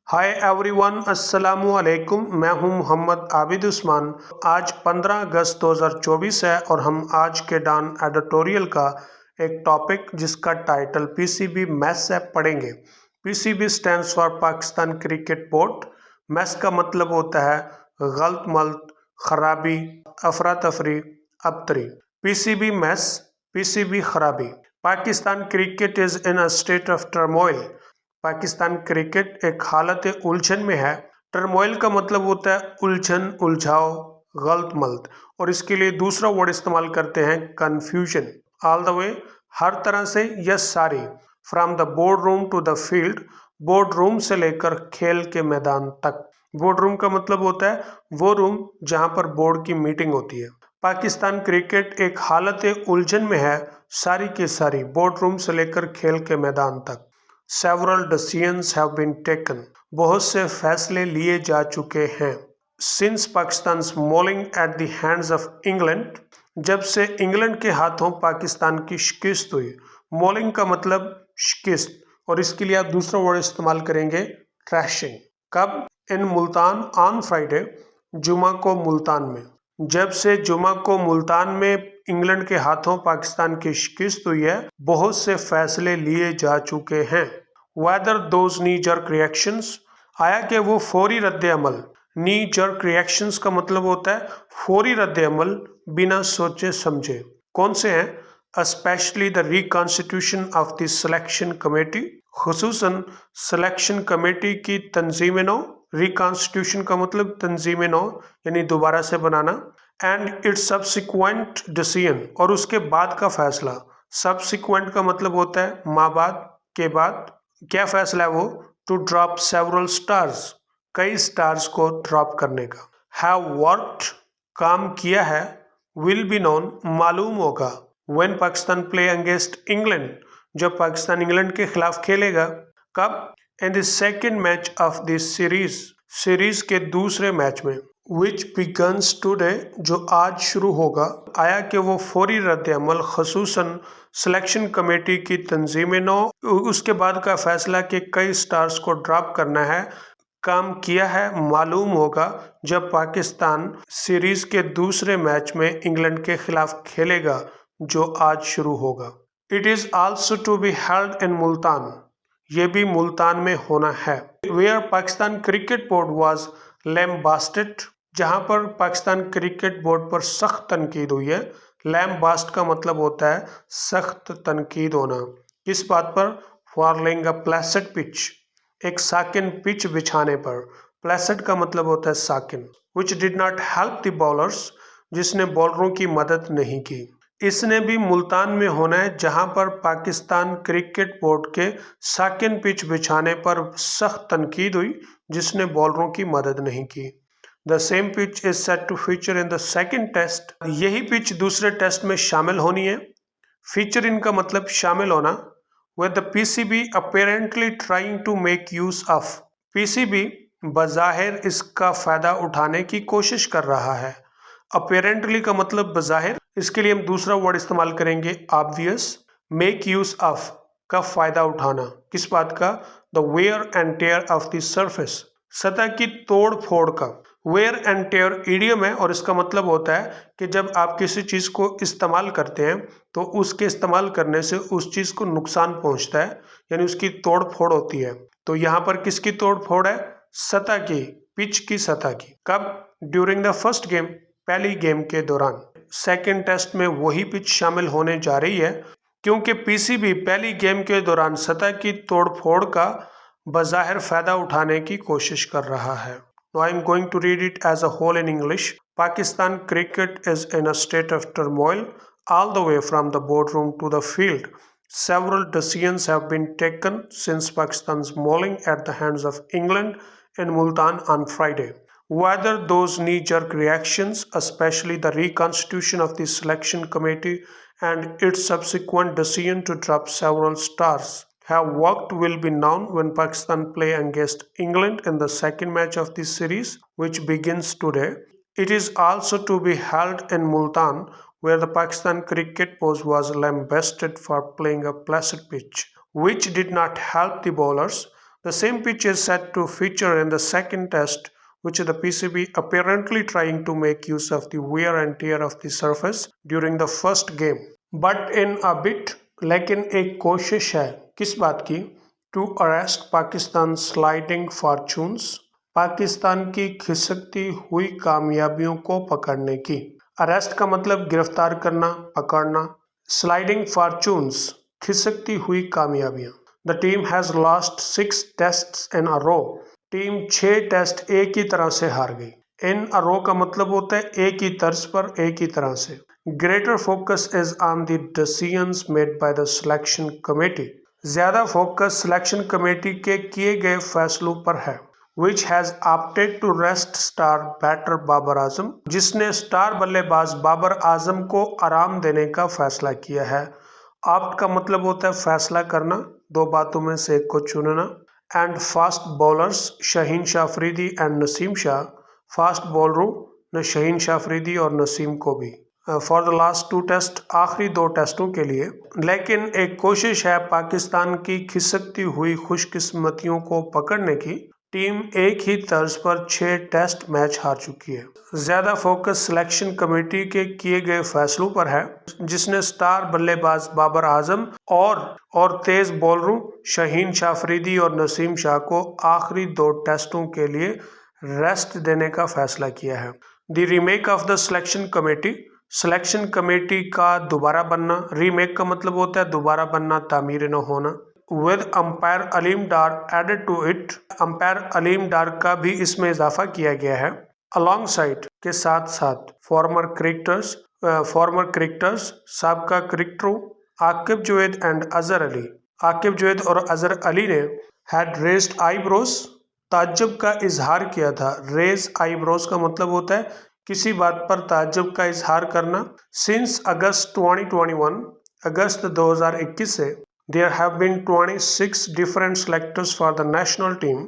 Hi everyone, अस्सलाम वालेकुम। मैं हूं मोहम्मद आबिद उस्मान। आज 15 अगस्त 2024 है और हम आज के डॉन एडिटोरियल का एक टॉपिक जिसका टाइटल पीसीबी मैस है पढ़ेंगे। PCB stands for Pakistan cricket board. Mess का मतलब होता है गलत मलत, खराबी, अफरा तफरी, अबतरी। पीसीबी मैस, पीसीबी खराबी। Pakistan cricket is in a state of turmoil. Pakistan cricket एक हालत उलझन में है। टर्मोइल का मतलब होता है उलझन, उलझाव, गलत मलत, और इसके लिए दूसरा वर्ड इस्तेमाल करते हैं कंफ्यूजन। ऑल द वे, हर तरह से, yes sorry. From the board room to the field. Board room से लेकर खेल के मैदान तक। बोर्ड रूम का मतलब होता है वो रूम जहां पर बोर्ड की मीटिंग होती है। पाकिस्तान क्रिकेट एक हालत उलझन में है, सारी की सारी, बोर्ड रूम से लेकर खेल के मैदान तक। Several decisions have been taken. बहुत से फैसले लिए जा चुके हैं। Since Pakistan's mauling at the hands of England, जब से इंग्लैंड के हाथों पाकिस्तान की शिकस्त हुई। मॉलिंग का मतलब शिकस्त, और इसके लिए आप दूसरा वर्ड इस्तेमाल करेंगे ट्रैशिंग। कब? इन मुल्तान ऑन फ्राइडे, जुमा को मुल्तान में। जब से जुमा को मुल्तान में इंग्लैंड के हाथों पाकिस्तान की शिकस्त हुई है, बहुत से फैसले लिए जा चुके हैं। Whether those knee jerk reactions, आया कि वो फौरी रद्द अमल। नी जर्क रिएक्शंस का मतलब होता है फौरी रद्द अमल, बिना सोचे समझे। कौन से हैं? especially the reconstitution of the selection committee, खुसूसन सिलेक्शन कमेटी की तंजीम नौ। रिकॉन्स्टिट्यूशन का मतलब तंजीम नौ, यानी दोबारा से बनाना। एंड इट्स सब्सिक्वेंट डिसीजन, और उसके बाद का फैसला। सब्सिक्वेंट का मतलब होता है माबाद, के बाद। क्या फैसला है वो? टू ड्रॉप सेवरल स्टार्स, कई स्टार्स को ड्रॉप करने का। हैव वर्कड, काम किया है। विल बी नोन, मालूम होगा। When Pakistan play against England, जब पाकिस्तान इंग्लैंड के खिलाफ खेलेगा। कब? इन the second match of this series, series के दूसरे मैच में। विच बिगन्स टुडे, जो आज शुरू होगा। आया कि वो फौरी रद्द अमल, खसूसन सिलेक्शन कमेटी की तंजीम नौ, उसके बाद का फैसला कि कई स्टार्स को ड्रॉप करना है, काम किया है, मालूम होगा जब पाकिस्तान सीरीज के दूसरे मैच में इंग्लैंड के खिलाफ खेलेगा, जो आज शुरू होगा। It is also to be held in Multan, ये भी मुल्तान में होना है। Where Pakistan cricket board was lambasted, जहां पर पाकिस्तान क्रिकेट बोर्ड पर सख्त तनकीद हुई है। लैम्बास्ट का मतलब होता है सख्त तनकीद होना। किस बात पर? For laying a placid pitch, एक साकिन पिच बिछाने पर। प्लेसेड का मतलब होता है साकिन। Which did not help the bowlers, जिसने बॉलरों की मदद नहीं की। इसने भी मुल्तान में होना है, जहां पर पाकिस्तान क्रिकेट बोर्ड के साकिन पिच बिछाने पर सख्त तनकीद हुई, जिसने बॉलरों की मदद नहीं की। The same pitch is set to feature in the second test, यही पिच दूसरे टेस्ट में शामिल होनी है। फीचर इन का मतलब शामिल होना। With the PCB apparently trying to make use of, PCB बज़ाहिर इसका फायदा उठाने की कोशिश कर रहा है। अपेरेंटली का मतलब बज़ाहिर, इसके लिए हम दूसरा वर्ड इस्तेमाल करेंगे ऑब्वियस। मेक यूज ऑफ का फायदा उठाना, किस बात का? The wear and tear of the surface, सतह की तोड़ फोड़ का। वेयर एंड टेयर इडियम है, और इसका मतलब होता है कि जब आप किसी चीज को इस्तेमाल करते हैं तो उसके इस्तेमाल करने से उस चीज को नुकसान पहुंचता है, यानी उसकी तोड़ फोड़ होती है। तो यहाँ पर किसकी तोड़ फोड़ है? सतह की, पिच की सतह की। कब? ड्यूरिंग द फर्स्ट गेम, पहली गेम के दौरान। सेकेंड टेस्ट में वही पिच शामिल होने जा रही है, क्योंकि पीसीबी पहली गेम के दौरान सतह की तोड़फोड़ का बज़ाहिर फायदा उठाने की कोशिश कर रहा है। Now I am going to read it as a whole in English. Pakistan cricket is in a state of turmoil all the way from the boardroom to the field. Several decisions have been taken since Pakistan's mauling at the hands of England in Multan on Friday. Whether those knee-jerk reactions, especially the reconstitution of the selection committee and its subsequent decision to drop several stars, have worked will be known when Pakistan play against England in the second match of this series, which begins today. It is also to be held in Multan, where the Pakistan cricket board was lambasted for playing a placid pitch, which did not help the bowlers. The same pitch is set to feature in the second test, which the PCB apparently trying to make use of the wear and tear of the surface during the first game. But in a bit, लेकिन एक कोशिश है किस बात की? To arrest Pakistan's sliding fortunes, Pakistan की खिसकती हुई कामयाबियों को पकड़ने की। अरेस्ट का मतलब गिरफ्तार करना, पकड़ना। स्लाइडिंग फॉर्चून्स, खिसकती हुई कामयाबियां। The team has lost 6 tests in a row, team 6 test एक ही तरह से हार गई। इन अ रो का मतलब होता है एक ही तर्ज पर, एक ही तरह से। Greater focus is on the decisions made by the selection committee, ज्यादा फोकस सिलेक्शन कमेटी के किए गए फैसलों पर है। Which has opted to rest star batter Babar Azam, जिसने स्टार बल्लेबाज बाबर आजम को आराम देने का फैसला किया है। ऑप्ट का मतलब होता है फैसला करना, दो बातों में से एक को चुनना। And fast bowlers Shaheen Shah Afridi and Naseem Shah, fast बॉलरों ने शाहीन शाह अफरीदी और नसीम को भी। फॉर द लास्ट 2 टेस्ट, आखिरी 2 टेस्टों के लिए। लेकिन एक कोशिश है पाकिस्तान की खिसकती हुई खुशकिस्मतियों को पकड़ने की। टीम एक ही तर्ज पर 6 टेस्ट मैच हार चुकी है। ज्यादा फोकस सिलेक्शन कमेटी के किए गए फैसलों पर है, जिसने स्टार बल्लेबाज बाबर आजम और तेज बॉलरों शाहीन शाह अफरीदी और नसीम शाह को आखिरी 2 टेस्टों के लिए रेस्ट देने का फैसला किया है। The remake of the selection committee, selection committee का दोबारा बनना। रीमेक का मतलब होता है दोबारा बनना, तामीर न होना। With umpire Aleem Dar added to it, umpire Aleem Dar का भी इसमें इजाफा किया गया है। अलॉन्ग साइड के साथ साथ फॉर्मर क्रिकेटर्स साबका क्रिकेटरों आकिब जुवैद एंड अजहर अली, आकिब जुवैद और अजहर अली ने हैड रेज्ड आईब्रोज, ताज्जुब का इजहार किया था। रेज आईब्रोज का मतलब होता है किसी बात पर ताज्जुब का इजहार करना। सिंस अगस्त 2021, अगस्त 2021 से There have been 26 different selectors for the national team.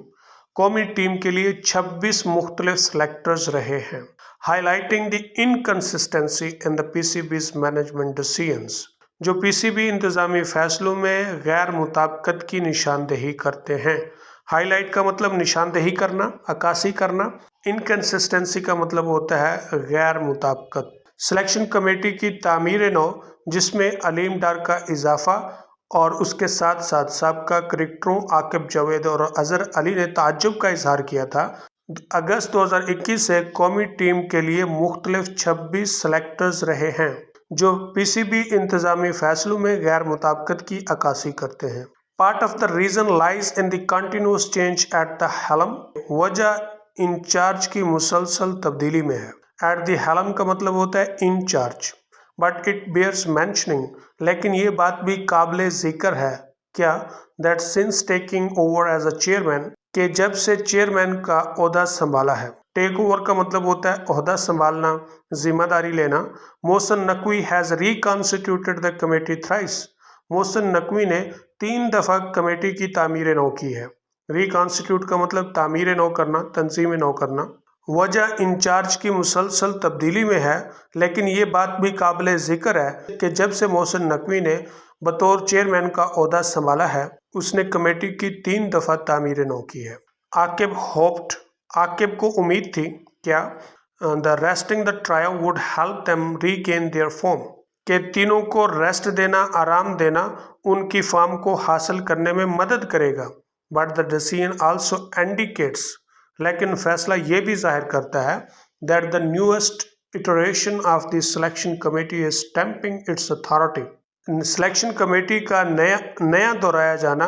कौमी टीम के लिए 26 मुख्तलिफ सेलेक्टर्स रहे हैं। Highlighting the inconsistency in the PCB's management decisions, जो PCB इंतजामी फैसलों में गैर मुताबिकत की निशानदेही करते हैं। हाईलाइट का मतलब निशानदेही करना, अक्कासी करना। इनकंसिस्टेंसी का मतलब होता है गैर मुताबिकत। सिलेक्शन कमेटी की तामीर नौ, जिसमें अलीम डार का इजाफा और उसके साथ साथ साबका क्रिकेटरों आकिब जावेद और अजहर अली ने ताज्जुब का इजहार किया था। अगस्त 2021 से कौमी टीम के लिए मुख्तलिफ 26 सेलेक्टर्स रहे हैं, जो पीसीबी इंतजामी फैसलों में गैर मुताबिकत की अक्कासी करते हैं। Part of the reason lies in the continuous change at the helm, वजह इंचार्ज की मुसलसल तब्दीली में है। एट द हेलम का मतलब होता है incharge. But it bears mentioning, लेकिन ये बात भी काबिल जिक्र है क्या, that since taking over as a chairman, कि जब से चेयरमैन का ओहदा संभाला है। टेक ओवर का मतलब होता है ओहदा संभालना, जिम्मेदारी लेना। Mohsin Naqvi has reconstituted the committee thrice, Mohsin Naqvi ने 3 दफ़ा कमेटी की तामीर नौ की है। रिकॉन्स्टिट्यूट का मतलब तामीर नौ करना, तंजीम नौ करना। वजह इंचार्ज की मुसलसल तब्दीली में है, लेकिन ये बात भी काबिल जिक्र है कि जब से मोहसिन नकवी ने बतौर चेयरमैन का ओहदा संभाला है, उसने कमेटी की 3 दफ़ा तामीर नौ की है। आकिब होप्ड, आकिब को उम्मीद थी क्या, the resting the trio would help them regain there form, के तीनों को रेस्ट देना, आराम देना उनकी फॉर्म को हासिल करने में मदद करेगा। But the decision also indicates, लेकिन फैसला ये भी जाहिर करता है that the newest iteration of the selection committee is stamping it's authority, selection committee का नया दोहराया जाना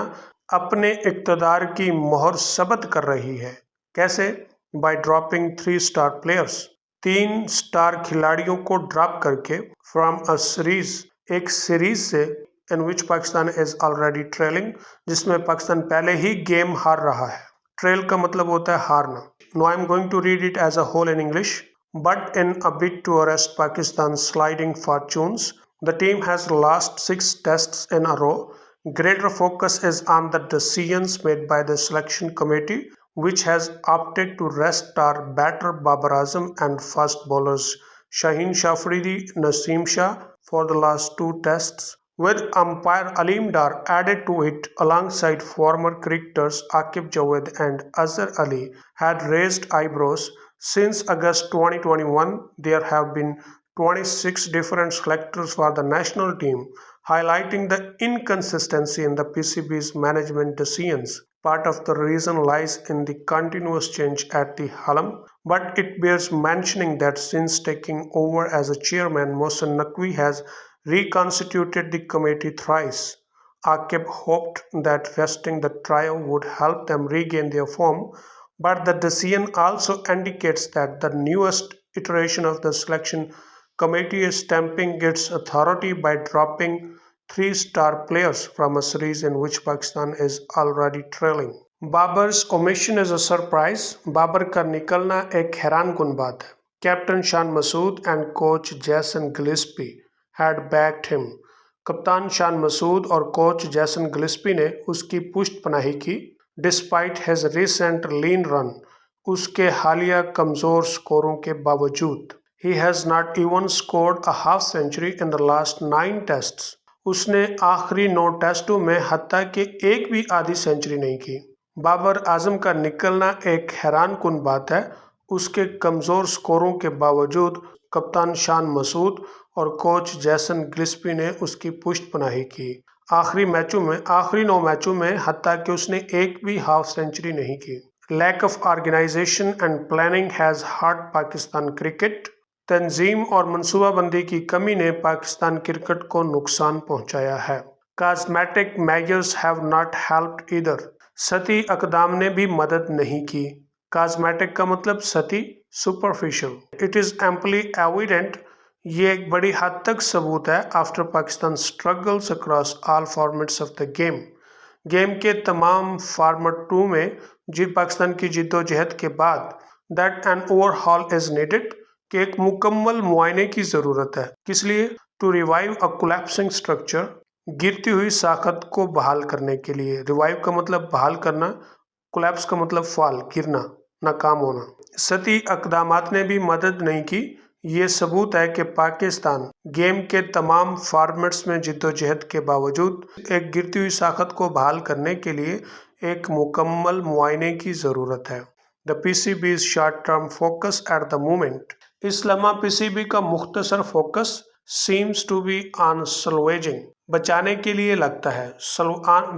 अपने इक़्तिदार की मोहर सबत कर रही है। कैसे? By dropping 3 star players, 3 star खिलाड़ियों को ड्रॉप करके, फ्रॉम अ सीरीज, एक सीरीज से, in which Pakistan is already trailing, जिसमें पाकिस्तान पहले ही गेम हार रहा है। ट्रेल का मतलब होता है हारना। Now I am going to read it as a whole in English. But in a bid to arrest Pakistan's sliding fortunes, the team has lost 6 tests in a row. Greater focus is on the decisions made by the selection committee, which has opted to rest star batter Babar Azam and fast bowlers Shaheen Shah Afridi, Naseem Shah for the last 2 tests, with umpire Aleem Dar added to it alongside former cricketers Aqib Javed and Azhar Ali had raised eyebrows. Since August 2021, there have been 26 different selectors for the national team, highlighting the inconsistency in the PCB's management decisions. Part of the reason lies in the continuous change at the helm, but it bears mentioning that since taking over as a chairman, Mohsen Naqvi has reconstituted the committee thrice. Aqib hoped that resting the trio would help them regain their form, but the decision also indicates that the newest iteration of the selection committee is stamping its authority by dropping three star players from a series in which Pakistan is already trailing. Babar's omission is a surprise. Babar का निकलना एक हैरान कुन बात है। Captain Shan Masood and coach Jason Gillespie had backed him. कप्तान शान मसूद और coach Jason Gillespie ने उसकी पुष्ट पनाही की। Despite his recent lean run, उसके हालिया कमज़ोर स्कोरों के बावजूद। He has not even scored a half century in the last 9 tests. उसने आखिरी 9 टेस्टों में हत्ता कि एक भी आधी सेंचुरी नहीं की। बाबर आजम का निकलना एक हैरान कुन बात है। उसके कमज़ोर स्कोरों के बावजूद कप्तान शान मसूद और कोच जैसन गिलिस्पी ने उसकी पुष्ट पनाही की। आखिरी 9 मैचों में हत्ता कि उसने एक भी हाफ सेंचुरी नहीं की। Lack of organisation and planning has hurt Pakistan cricket. तंजीम और मनसूबाबंदी की कमी ने पाकिस्तान क्रिकेट को नुकसान पहुंचाया है। Cosmetic measures have not helped either. सती अकदाम ने भी मदद नहीं की। कॉस्मेटिक का मतलब सती, superficial. It is amply evident, ये एक बड़ी हद तक सबूत है। After Pakistan struggles across all formats of the game के तमाम फार्मेट 2 में पाकिस्तान की जिद्दोजहद के बाद that an overhaul is needed, कि एक मुकम्मल मुआयने की ज़रूरत है। किस लिए? To revive a collapsing structure, गिरती हुई साखत को बहाल करने के लिए। रिवाइव का मतलब बहाल करना, कोलैप्स का मतलब फॉल, गिरना, नाकाम होना। सती अकदामात ने भी मदद नहीं की। ये सबूत है कि पाकिस्तान गेम के तमाम फॉर्मेट्स में जिद्दोजहद के बावजूद एक गिरती हुई साखत को बहाल करने के लिए एक मुकम्मल मुआयने की ज़रूरत है। The PCB's short term focus at the moment. इस लम्हा PCB का मुख्तसर focus seems to be on salvaging, बचाने के लिए लगता है।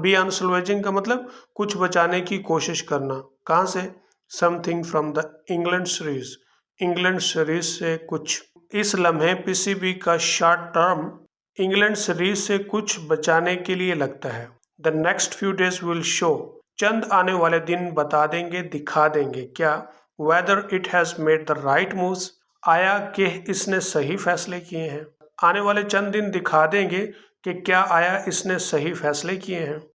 बी ऑन सल्वेजिंग का मतलब कुछ बचाने की कोशिश करना। कहाँ से? Something from the England series से कुछ। इस लम्हे PCB का शॉर्ट टर्म इंग्लैंड सीरीज से कुछ बचाने के लिए लगता है। The next few days will show, चंद आने वाले दिन बता देंगे, दिखा देंगे क्या। Whether it has made the right moves, आया कि इसने सही फैसले किए हैं। आने वाले चंद दिन दिखा देंगे कि क्या आया इसने सही फैसले किए हैं।